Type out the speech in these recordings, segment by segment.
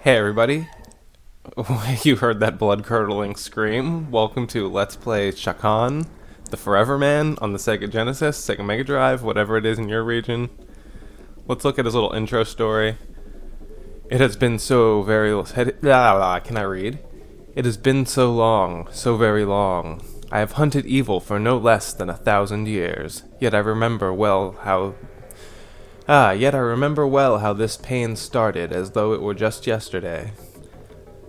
Hey everybody, you heard that blood-curdling scream. Welcome to Let's Play Chakan, the Forever Man on the Sega Genesis, Sega Megadrive, whatever it is in your region. Let's look at his little intro story. It has been so very... Can I read? It has been so long, so very long. I have hunted evil for no less than 1,000 years, yet I remember well how this pain started as though it were just yesterday.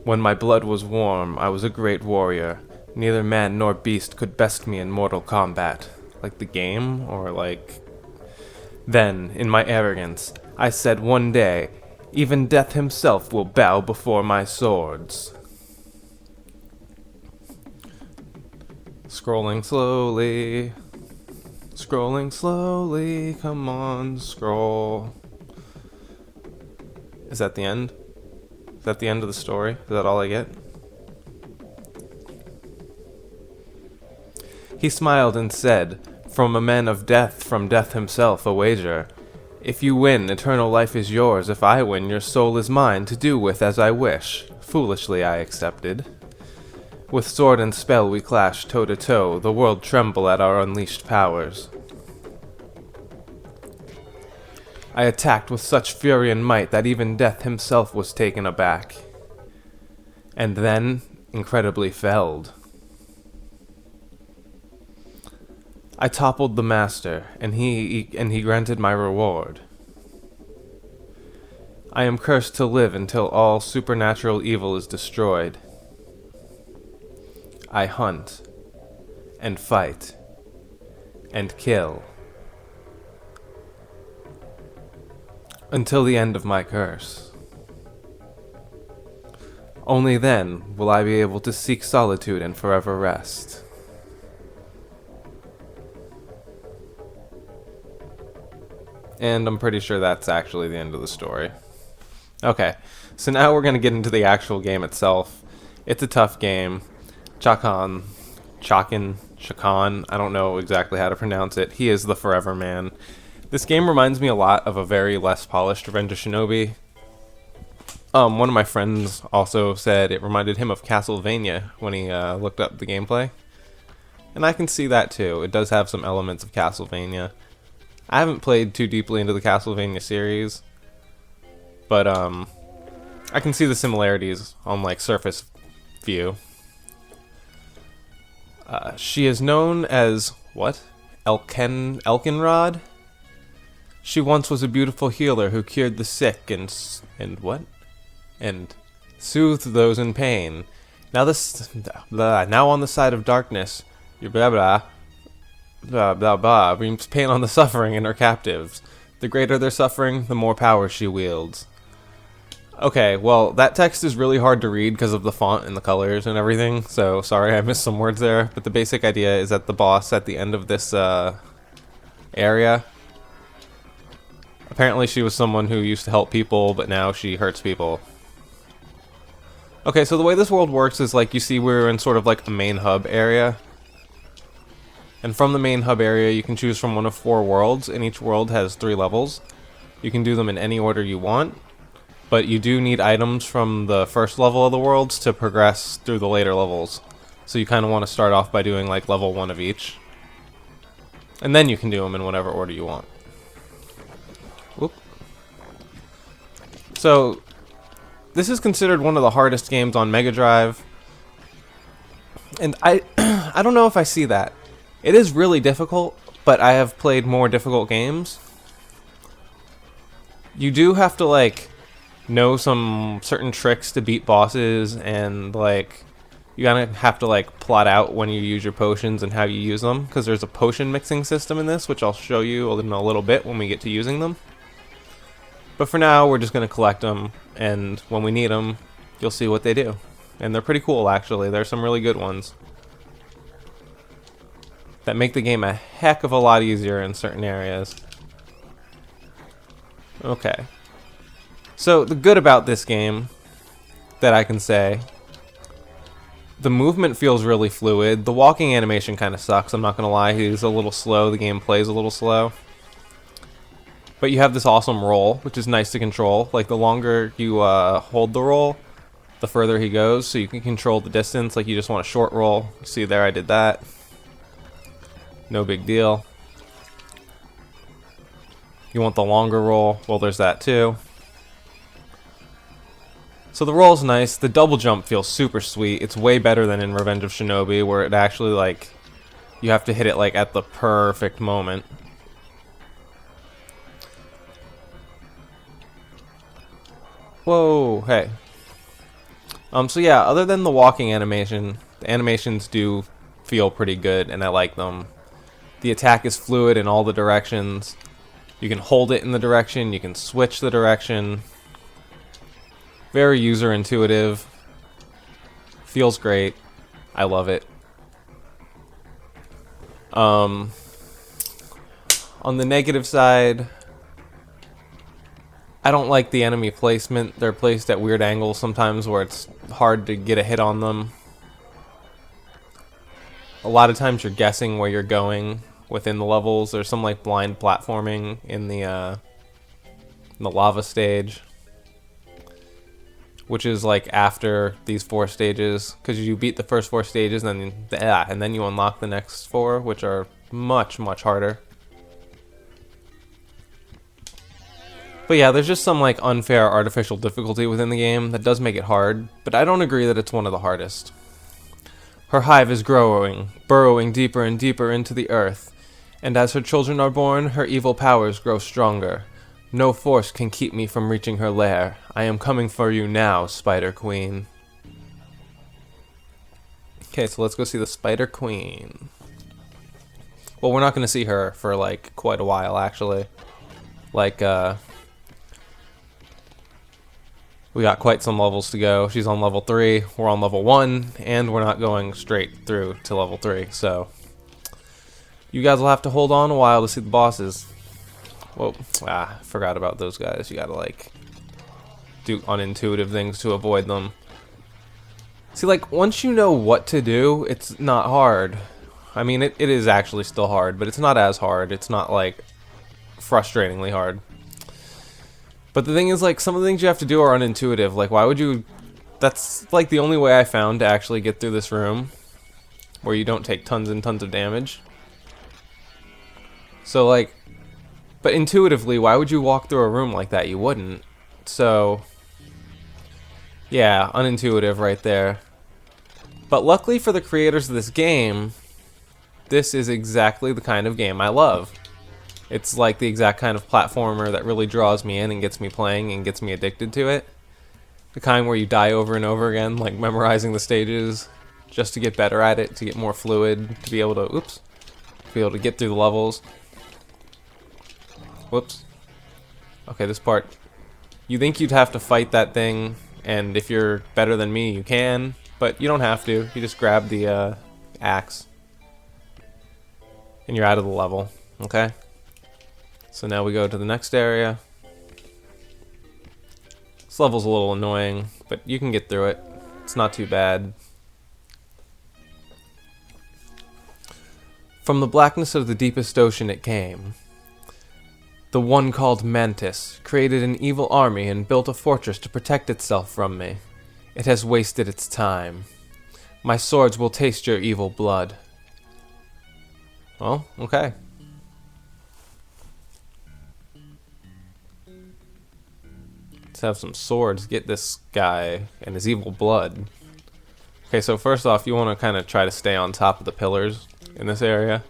When my blood was warm, I was a great warrior. Neither man nor beast could best me in mortal combat. Like the game, or like... Then, in my arrogance, I said one day, even death himself will bow before my swords. Scrolling slowly, come on, scroll. Is that the end? Is that the end of the story? Is that all I get? He smiled and said, from a man of death, from death himself, a wager. If you win, eternal life is yours. If I win, your soul is mine, to do with as I wish. Foolishly I accepted. With sword and spell we clash toe to toe, the world tremble at our unleashed powers. I attacked with such fury and might that even death himself was taken aback. And then, incredibly felled. I toppled the master, and he granted my reward. I am cursed to live until all supernatural evil is destroyed. I hunt, and fight, and kill, until the end of my curse. Only then will I be able to seek solitude and forever rest. And I'm pretty sure that's actually the end of the story. Okay, so now we're going to get into the actual game itself. It's a tough game. Chakan, I don't know exactly how to pronounce it. He is the Forever Man. This game reminds me a lot of a very less polished Revenge of Shinobi. One of my friends also said it reminded him of Castlevania when he looked up the gameplay. And I can see that too. It does have some elements of Castlevania. I haven't played too deeply into the Castlevania series, but I can see the similarities on like surface view. She is known as, what? Elkenrod? She once was a beautiful healer who cured the sick and what? And soothed those in pain. Now now on the side of darkness, your blah blah brings pain on the suffering and her captives. The greater their suffering, the more power she wields. Okay, well, that text is really hard to read because of the font and the colors and everything, so sorry I missed some words there, but the basic idea is that the boss at the end of this area, apparently she was someone who used to help people, but now she hurts people. Okay, so the way this world works is like you see we're in sort of like the main hub area, and from the main hub area you can choose from one of 4 worlds, and each world has 3 levels. You can do them in any order you want. But you do need items from the first level of the worlds to progress through the later levels. So you kind of want to start off by doing like level 1 of each. And then you can do them in whatever order you want. Whoop. So, this is considered one of the hardest games on Megadrive. And I don't know if I see that. It is really difficult, but I have played more difficult games. You do have to like know some certain tricks to beat bosses, and like you gotta have to like plot out when you use your potions and how you use them, because there's a potion mixing system in this, which I'll show you in a little bit when we get to using them. But for now we're just gonna collect them, and when we need them you'll see what they do, and they're pretty cool actually. There's some really good ones that make the game a heck of a lot easier in certain areas. Okay. So, the good about this game, that I can say, the movement feels really fluid. The walking animation kind of sucks, I'm not going to lie. He's a little slow, the game plays a little slow. But you have this awesome roll, which is nice to control. Like, the longer you hold the roll, the further he goes, so you can control the distance. Like, you just want a short roll. See there, I did that. No big deal. You want the longer roll? Well, there's that too. So the roll's nice. The double jump feels super sweet. It's way better than in Revenge of Shinobi, where it actually, like, you have to hit it, like, at the perfect moment. Whoa, hey. So yeah, other than the walking animation, the animations do feel pretty good, and I like them. The attack is fluid in all the directions. You can hold it in the direction, you can switch the direction. Very user intuitive. Feels great. I love it. On the negative side, I don't like the enemy placement. They're placed at weird angles sometimes where it's hard to get a hit on them. A lot of times you're guessing where you're going within the levels. There's some like blind platforming in the lava stage, which is like after these 4 stages, because you beat the first 4 stages and then you unlock the next 4, which are much harder. But yeah, there's just some like unfair artificial difficulty within the game that does make it hard, but I don't agree that it's one of the hardest. Her hive is growing, burrowing deeper and deeper into the earth, and as her children are born, her evil powers grow stronger. No force can keep me from reaching her lair. I am coming for you now, Spider Queen. Okay, so let's go see the Spider Queen. Well, we're not going to see her for like quite a while, actually. Like, we got quite some levels to go. She's on level 3, we're on level 1, and we're not going straight through to level 3, so you guys will have to hold on a while to see the bosses. Whoa, forgot about those guys. You gotta like do unintuitive things to avoid them. See, like, once you know what to do, it's not hard. I mean, it is actually still hard, but it's not as hard. It's not like frustratingly hard. But the thing is, like, some of the things you have to do are unintuitive. Like, why would you... That's, like, the only way I found to actually get through this room, where you don't take tons and tons of damage. So, like... But intuitively, why would you walk through a room like that? You wouldn't. So... Yeah, unintuitive right there. But luckily for the creators of this game, this is exactly the kind of game I love. It's like the exact kind of platformer that really draws me in and gets me playing and gets me addicted to it. The kind where you die over and over again, like memorizing the stages just to get better at it, to get more fluid, to be able to, to be able to get through the levels. Whoops. Okay, this part. You think you'd have to fight that thing, and if you're better than me, you can, but you don't have to. You just grab the axe, and you're out of the level, okay? So now we go to the next area. This level's a little annoying, but you can get through it. It's not too bad. From the blackness of the deepest ocean it came. The one called Mantis created an evil army and built a fortress to protect itself from me. It has wasted its time. My swords will taste your evil blood. Well, okay. Let's have some swords, get this guy and his evil blood. Okay, so first off, you want to kind of try to stay on top of the pillars in this area.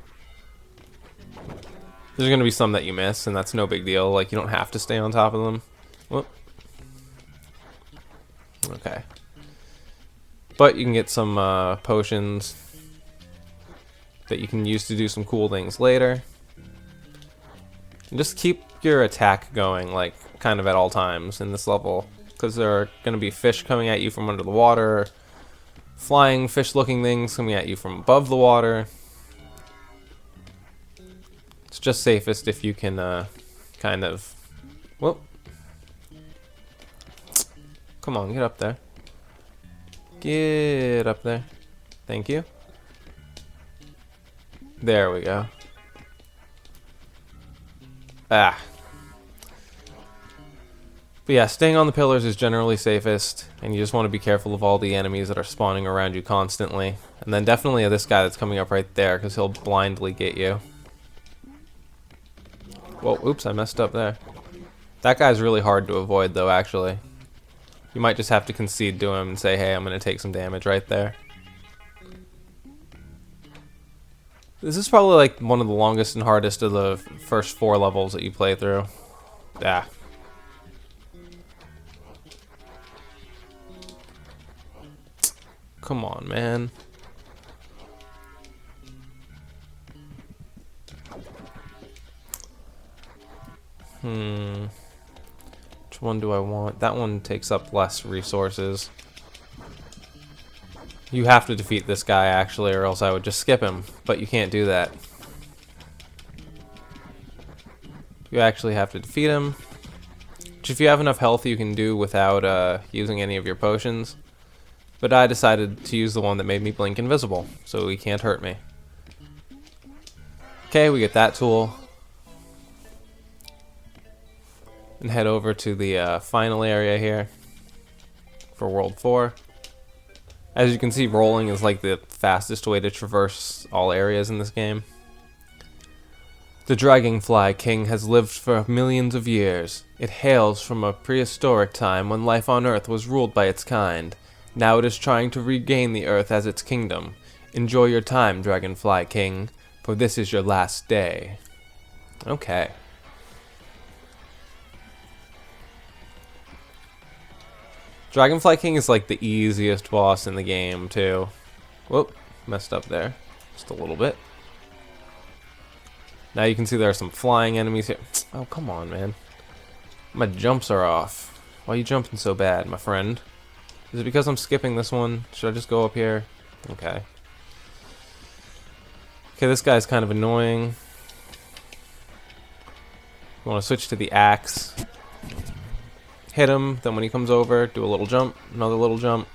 There's going to be some that you miss, and that's no big deal. Like, you don't have to stay on top of them. Whoop. Okay. But you can get some potions that you can use to do some cool things later. And just keep your attack going, like, kind of at all times in this level, because there are going to be fish coming at you from under the water, flying fish-looking things coming at you from above the water. It's just safest if you can kind of... Whoop. Come on, get up there. Get up there. Thank you. There we go. But yeah, staying on the pillars is generally safest, and you just want to be careful of all the enemies that are spawning around you constantly. And then definitely this guy that's coming up right there, because he'll blindly get you. Whoa, oops, I messed up there. That guy's really hard to avoid, though, actually. You might just have to concede to him and say, hey, I'm going to take some damage right there. This is probably like one of the longest and hardest of the first 4 levels that you play through. Ah. Come on, man. Which one do I want? That one takes up less resources. You have to defeat this guy, actually, or else I would just skip him. But you can't do that. You actually have to defeat him. Which, if you have enough health, you can do without using any of your potions. But I decided to use the one that made me blink invisible, so he can't hurt me. Okay, we get that tool. And head over to the final area here for World 4. As you can see, rolling is like the fastest way to traverse all areas in this game. The Dragonfly King has lived for millions of years. It hails from a prehistoric time when life on Earth was ruled by its kind. Now it is trying to regain the Earth as its kingdom. Enjoy your time, Dragonfly King, for this is your last day. Okay. Dragonfly King is like the easiest boss in the game, too. Whoop, messed up there. Just a little bit. Now you can see there are some flying enemies here. Oh, come on, man. My jumps are off. Why are you jumping so bad, my friend? Is it because I'm skipping this one? Should I just go up here? Okay. Okay, this guy's kind of annoying. You want to switch to the axe. Hit him, then when he comes over, do a little jump, another little jump.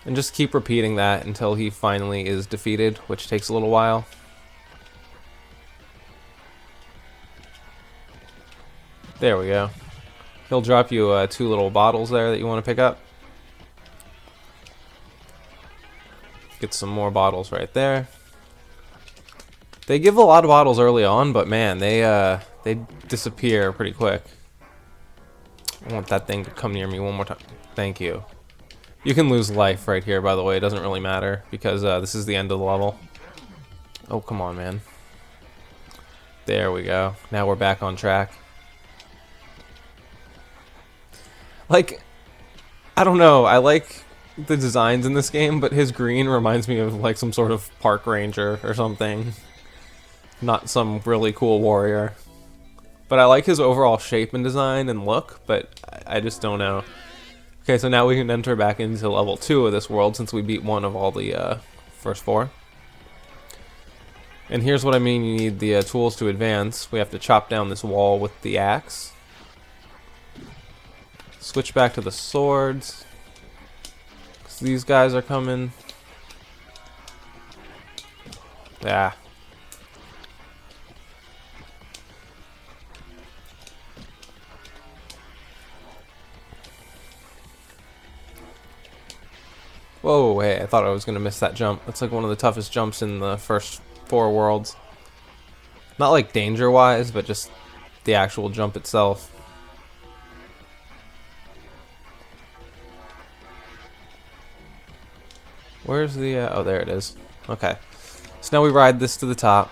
And just keep repeating that until he finally is defeated, which takes a little while. There we go. He'll drop you 2 little bottles there that you want to pick up. Get some more bottles right there. They give a lot of bottles early on, but man, they disappear pretty quick. I want that thing to come near me one more time. Thank you. You can lose life right here, by the way. It doesn't really matter because this is the end of the level. Oh, come on, man. There we go. Now we're back on track. Like, I don't know. I like the designs in this game, but his green reminds me of like some sort of park ranger or something. Not some really cool warrior. But I like his overall shape and design and look, but I just don't know. Okay, so now we can enter back into level 2 of this world since we beat one of all the first 4. And here's what I mean, you need the tools to advance. We have to chop down this wall with the axe. Switch back to the swords. 'Cause these guys are coming. Yeah. Whoa, hey, I thought I was going to miss that jump. That's like one of the toughest jumps in the first 4 worlds. Not like danger-wise, but just the actual jump itself. Where's the... oh, there it is. Okay. So now we ride this to the top.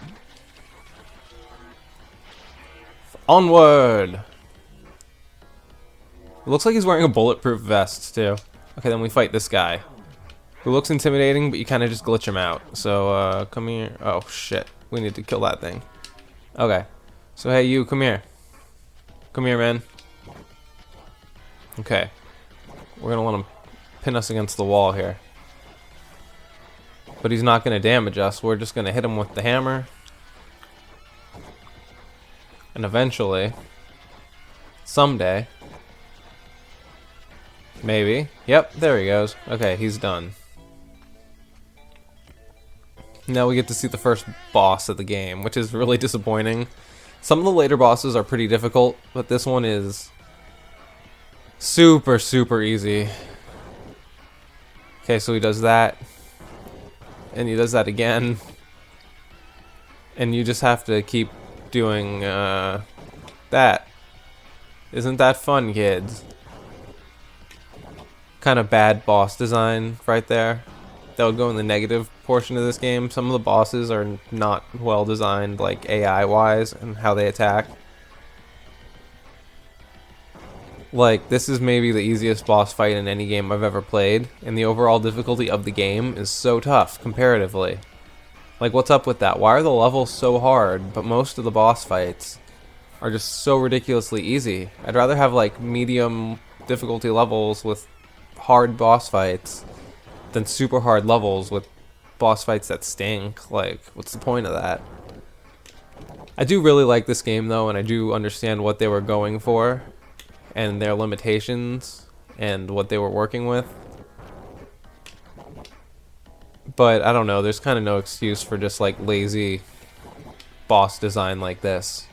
Onward! It looks like he's wearing a bulletproof vest, too. Okay, then we fight this guy. Who looks intimidating, but you kind of just glitch him out. So, come here. Oh, shit. We need to kill that thing. Okay. So, hey, you, come here. Come here, man. Okay. We're gonna let him pin us against the wall here. But he's not gonna damage us. We're just gonna hit him with the hammer. And eventually, someday, maybe. Yep, there he goes. Okay, he's done. Now we get to see the first boss of the game, which is really disappointing. Some of the later bosses are pretty difficult, but this one is Super, super easy. Okay, so he does that. And he does that again. And you just have to keep doing that. Isn't that fun, kids? Kind of bad boss design right there. That would go in the negative portion of this game. Some of the bosses are not well designed, like AI wise, and how they attack. Like, this is maybe the easiest boss fight in any game I've ever played, and the overall difficulty of the game is so tough, comparatively. Like, what's up with that? Why are the levels so hard, but most of the boss fights are just so ridiculously easy? I'd rather have, like, medium difficulty levels with hard boss fights than super hard levels with boss fights that stink. Like, what's the point of that? I do really like this game, though, and I do understand what they were going for and their limitations and what they were working with. But I don't know, there's kind of no excuse for just like lazy boss design like this.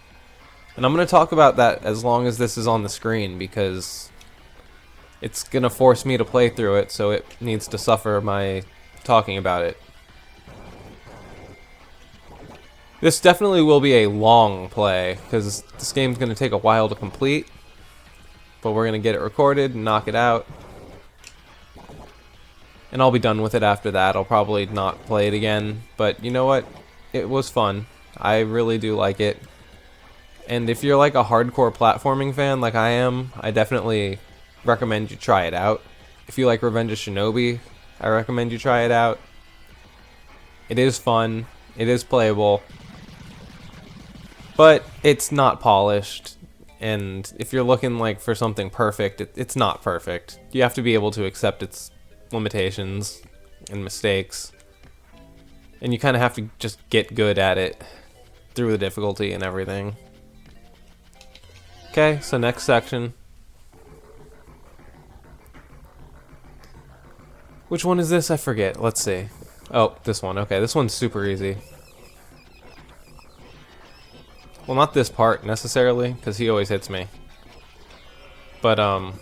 And I'm going to talk about that as long as this is on the screen, because it's going to force me to play through it, so it needs to suffer my talking about it. This definitely will be a long play, because this game's going to take a while to complete. But we're going to get it recorded and knock it out. And I'll be done with it after that. I'll probably not play it again. But you know what? It was fun. I really do like it. And if you're like a hardcore platforming fan like I am, I definitely recommend you try it out. If you like Revenge of Shinobi, I recommend you try it out. It is fun. It is playable. But it's not polished. And if you're looking like for something perfect, it's not perfect. You have to be able to accept its limitations and mistakes. And you kind of have to just get good at it through the difficulty and everything. Okay, so next section. Which one is this? I forget. Let's see. Oh, this one. Okay, this one's super easy. Well, not this part, necessarily, because he always hits me. But,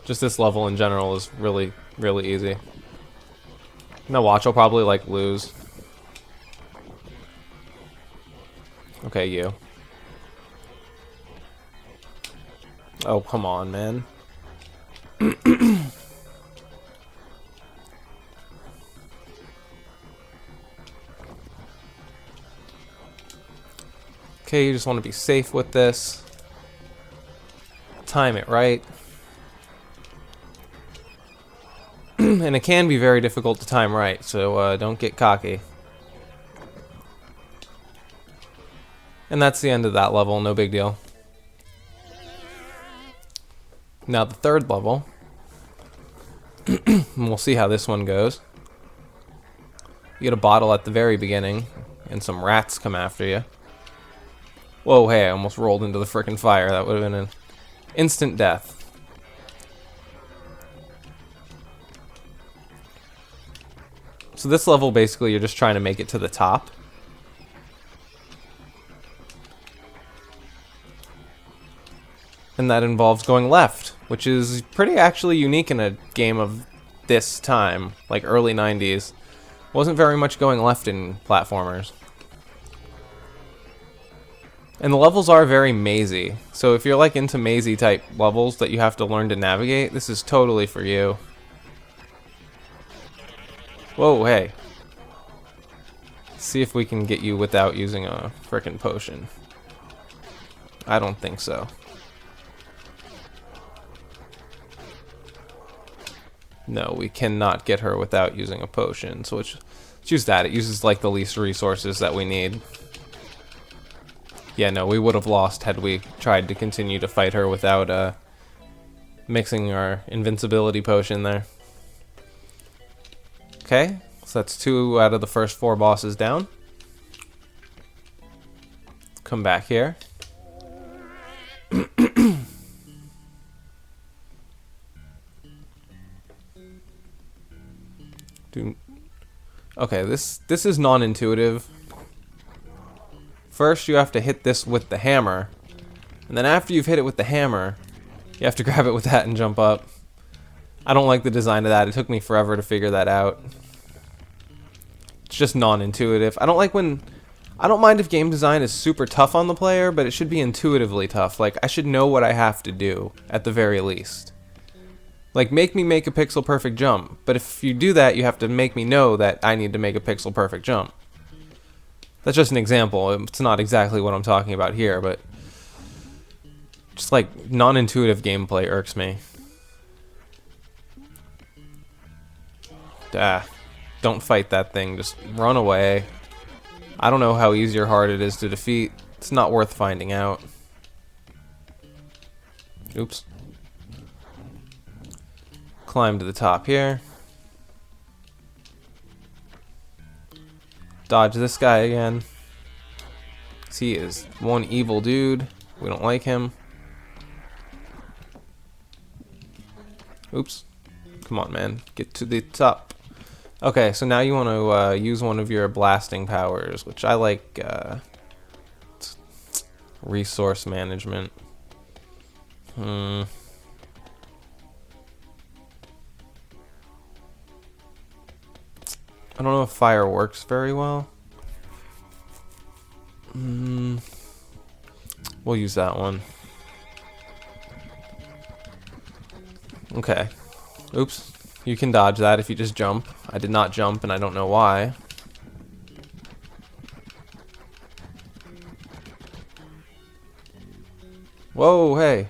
just this level in general is really, really easy. Now watch, I'll probably, like, lose. Okay, you. Oh, come on, man. Okay, you just want to be safe with this. Time it right. And it can be very difficult to time right, so don't get cocky. And that's the end of that level, no big deal. Now the third level. And we'll see how this one goes. You get a bottle at the very beginning, and some rats come after you. Whoa, hey, I almost rolled into the frickin' fire. That would have been an instant death. So this level, basically, you're just trying to make it to the top. And that involves going left, which is pretty actually unique in a game of this time, like early 90s. Wasn't very much going left in platformers. And the levels are very mazy, so if you're like into mazy type levels that you have to learn to navigate, this is totally for you. Whoa, hey. See if we can get you without using a frickin' potion. I don't think so. No, we cannot get her without using a potion, so let's use that. It uses like the least resources that we need. Yeah, no, we would have lost had we tried to continue to fight her without mixing our invincibility potion there. Okay, so that's 2 out of the first 4 bosses down. Come back here. Okay, this is non-intuitive. First, you have to hit this with the hammer, And then after you've hit it with the hammer, you have to grab it with that and jump up. I don't like the design of that. It took me forever to figure that out. It's just non-intuitive. I don't mind if game design is super tough on the player, but it should be intuitively tough. Like, I should know what I have to do, at the very least. Like, make me make a pixel perfect jump. But if you do that, you have to make me know that I need to make a pixel perfect jump. That's just an example. It's not exactly what I'm talking about here, but just like non-intuitive gameplay irks me. Don't fight that thing. Just run away. I don't know how easy or hard it is to defeat. It's not worth finding out. Oops. Climb to the top here. Dodge this guy again. He is one evil dude. We don't like him. Oops. Come on, man. Get to the top. Okay, so now you want to use one of your blasting powers, which I like. Resource management. I don't know if fire works very well. We'll use that one. Okay. Oops. You can dodge that if you just jump. I did not jump, and I don't know why. Whoa, hey.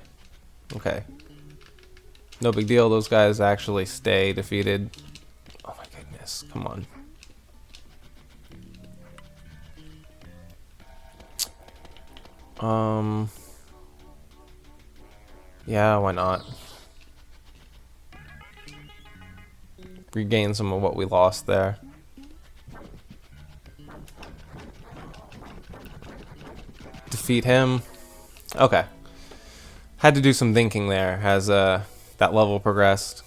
Okay. No big deal. Those guys actually stay defeated. Oh my goodness. Come on. Yeah, why not? Regain some of what we lost there. Defeat him. Okay. Had to do some thinking there as that level progressed.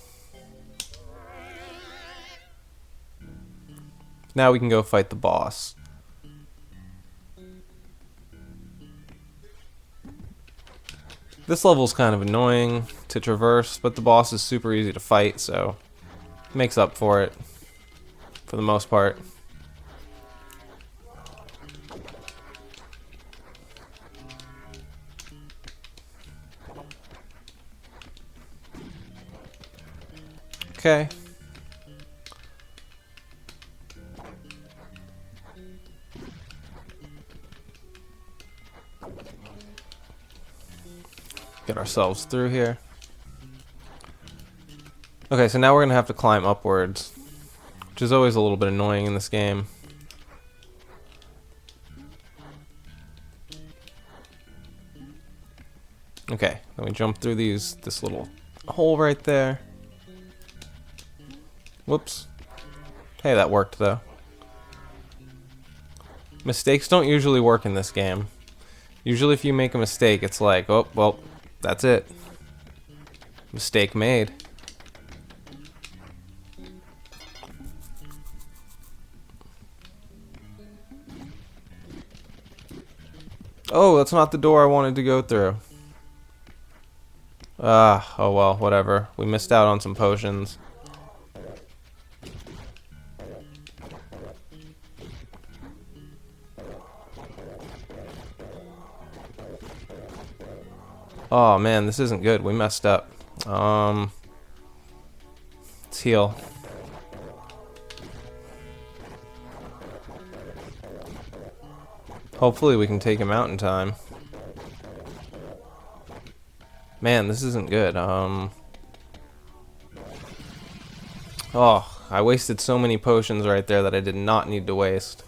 Now we can go fight the boss. This level's kind of annoying to traverse, but the boss is super easy to fight, so makes up for it for the most part. Okay. Get ourselves through here. Okay, so now we're gonna have to climb upwards, which is always a little bit annoying in this game. Okay, then we jump through this little hole right there. Whoops. Hey, that worked though. Mistakes don't usually work in this game. Usually if you make a mistake, it's like, oh, well, that's it. Mistake made. Oh, that's not the door I wanted to go through. Oh well, whatever. We missed out on some potions. Oh man, this isn't good. We messed up. Let's heal. Hopefully we can take him out in time. Man, this isn't good. Oh, I wasted so many potions right there that I did not need to waste.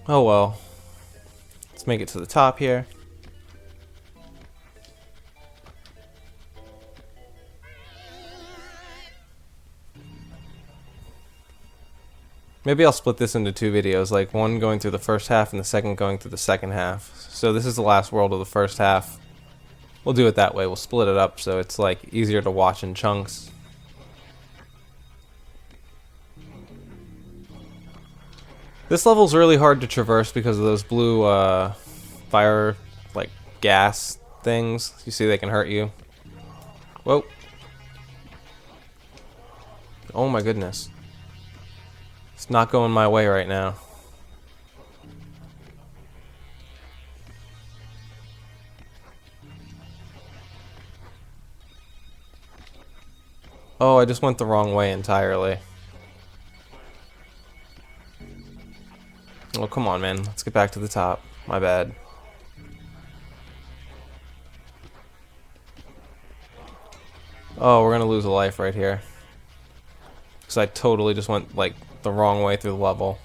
Oh well. Let's make it to the top here. Maybe I'll split this into two videos, like one going through the first half and the second going through the second half. So this is the last world of the first half. We'll do it that way. We'll split it up so it's like easier to watch in chunks. This level's really hard to traverse because of those blue fire like, gas things. You see they can hurt you. Whoa. Oh my goodness. It's not going my way right now. Oh, I just went the wrong way entirely. Oh, come on, man. Let's get back to the top. My bad. Oh, we're gonna lose a life right here. Because I totally just went, like, the wrong way through the level.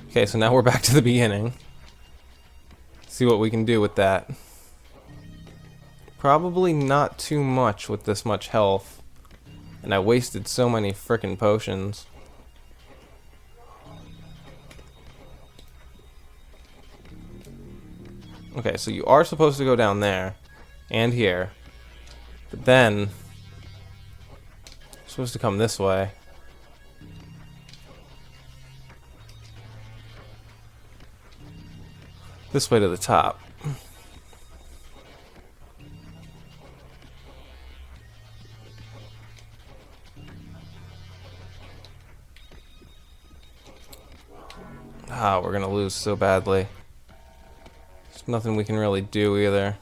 Okay, so now we're back to the beginning. See what we can do with that. Probably not too much with this much health. And I wasted so many frickin' potions. Okay, so you are supposed to go down there. And here. But then you're supposed to come this way. This way to the top. Ah, we're gonna lose so badly. There's nothing we can really do either.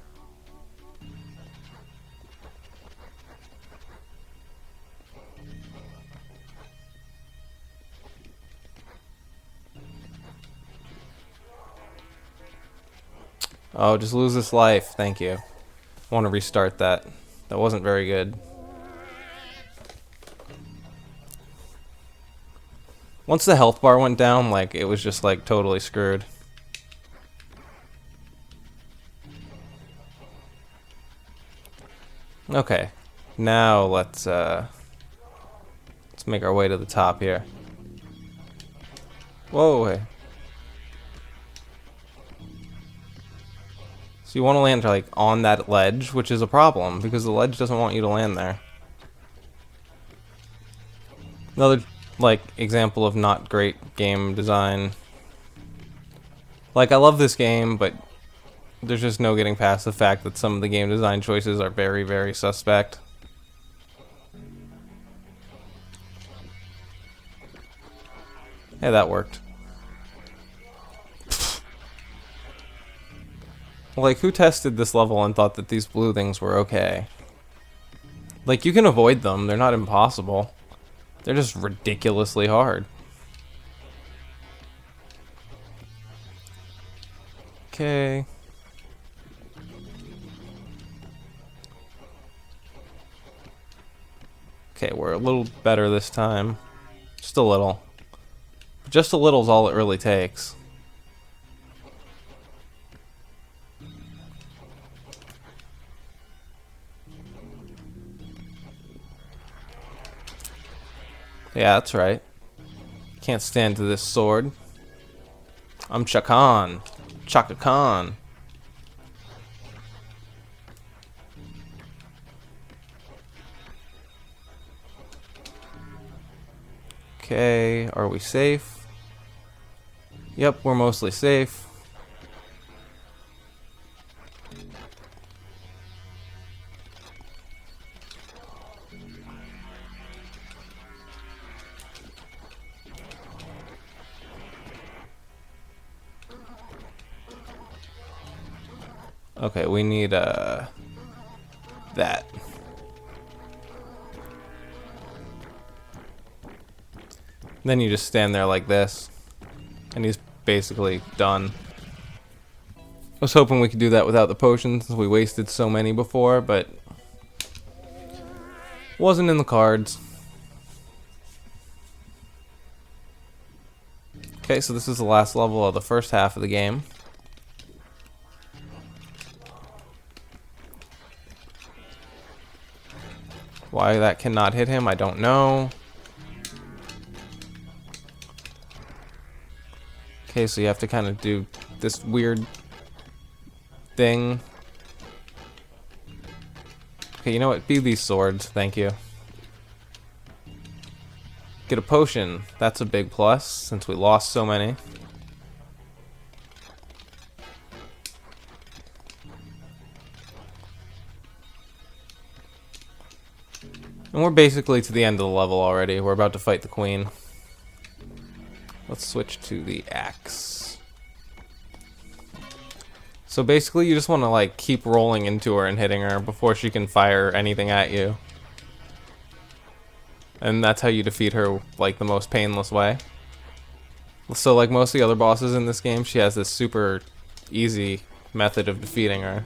Oh, just lose this life. Thank you. I want to restart that. That wasn't very good. Once the health bar went down, like, it was just, like, totally screwed. Okay. Now let's make our way to the top here. Whoa, hey. So you want to land, like, on that ledge, which is a problem, because the ledge doesn't want you to land there. Another, like, example of not great game design. Like, I love this game, but there's just no getting past the fact that some of the game design choices are very, very suspect. Hey, that worked. Like, who tested this level and thought that these blue things were okay? Like, you can avoid them. They're not impossible. They're just ridiculously hard. Okay. Okay, we're a little better this time. Just a little. Just a little is all it really takes. Yeah, that's right. Can't stand to this sword. I'm Chakan. Chakan. Okay, are we safe? Yep, we're mostly safe. Okay, we need that. Then you just stand there like this, and he's basically done. I was hoping we could do that without the potions, since we wasted so many before, but wasn't in the cards. Okay, so this is the last level of the first half of the game. Why that cannot hit him, I don't know. Okay, so you have to kind of do this weird thing. Okay, you know what? Be these swords, thank you. Get a potion. That's a big plus, since we lost so many. And we're basically to the end of the level already. We're about to fight the queen. Let's switch to the axe. So basically you just want to like keep rolling into her and hitting her before she can fire anything at you. And that's how you defeat her like the most painless way. So like most of the other bosses in this game, she has this super easy method of defeating her.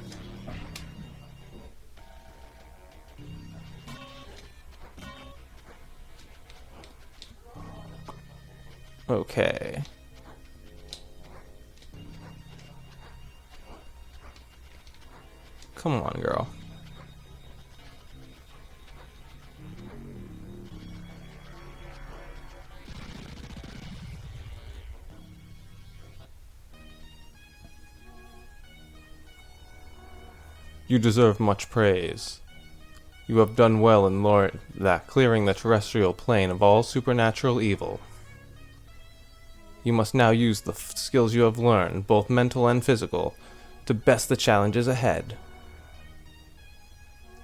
Okay. Come on, girl. You deserve much praise. You have done well in clearing the terrestrial plane of all supernatural evil. You must now use the skills you have learned, both mental and physical, to best the challenges ahead.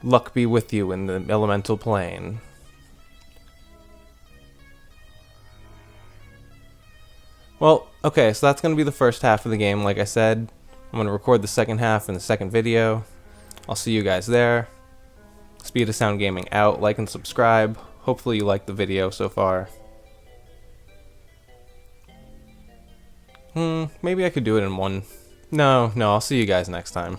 Luck be with you in the elemental plane. Well, okay, so that's going to be the first half of the game, like I said. I'm going to record the second half in the second video. I'll see you guys there. Speed of Sound Gaming out. Like and subscribe. Hopefully you liked the video so far. Maybe I could do it in one. No, I'll see you guys next time.